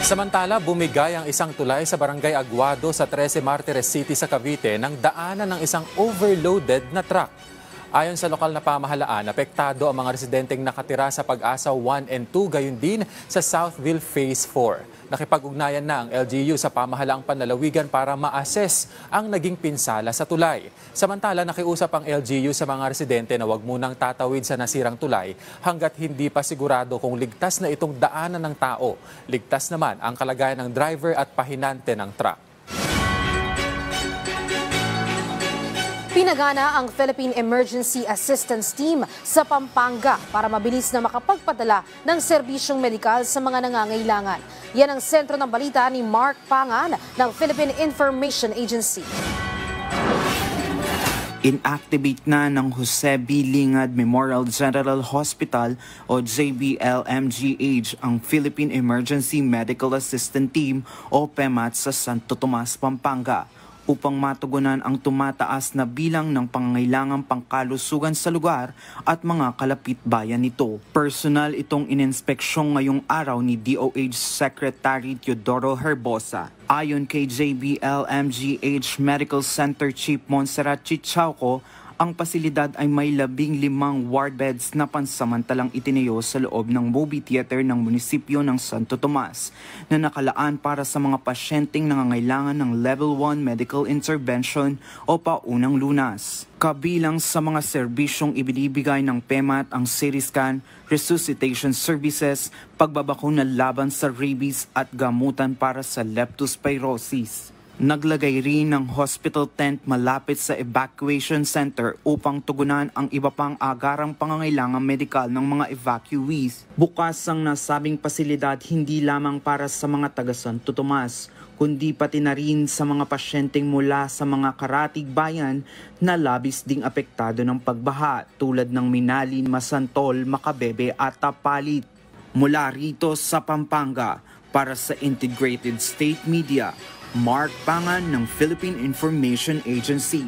Samantala, bumigay ang isang tulay sa Barangay Aguado sa 13 Martires City sa Cavite nang daanan ng isang overloaded na truck. Ayon sa lokal na pamahalaan, apektado ang mga residenteng nakatira sa Pag-asa 1 and 2, gayon din sa Southville Phase 4. Nakipag-ugnayan na ang LGU sa pamahalaang panlalawigan para ma-assess ang naging pinsala sa tulay. Samantala, nakiusap ang LGU sa mga residente na huwag munang tatawid sa nasirang tulay hanggat hindi pa sigurado kung ligtas na itong daanan ng tao. Ligtas naman ang kalagayan ng driver at pahinante ng truck. Pinagana ang Philippine Emergency Assistance Team sa Pampanga para mabilis na makapagpadala ng serbisyong medikal sa mga nangangailangan. Yan ang sentro ng balita ni Mark Pangan ng Philippine Information Agency. Inactivate na ng Jose B. Lingad Memorial General Hospital o JBLMGH ang Philippine Emergency Medical Assistance Team o PEMAT sa Santo Tomas, Pampanga, upang matugunan ang tumataas na bilang ng pangangailangang pangkalusugan sa lugar at mga kalapit bayan nito. Personal itong ininspeksyon ngayong araw ni DOH Secretary Teodoro Herbosa. Ayon kay JBLMGH Medical Center Chief Montserrat Chichauco, ang pasilidad ay may 15 ward beds na pansamantalang itinayo sa loob ng movie theater ng munisipyo ng Santo Tomas na nakalaan para sa mga pasyenteng nangangailangan ng Level 1 Medical Intervention o paunang lunas. Kabilang sa mga serbisyong ibinibigay ng PEMAT ang CT scan, resuscitation services, pagbabakuna laban sa rabies at gamutan para sa leptospirosis. Naglagay rin ng hospital tent malapit sa evacuation center upang tugunan ang iba pang agarang pangangailangang medikal ng mga evacuees. Bukas ang nasabing pasilidad hindi lamang para sa mga taga Santo Tomas, kundi pati na rin sa mga pasyenteng mula sa mga karatig bayan na labis ding apektado ng pagbaha tulad ng Minalin, Masantol, Macabebe at Tapalit. Mula rito sa Pampanga, para sa Integrated State Media, Mark Pangan ng Philippine Information Agency.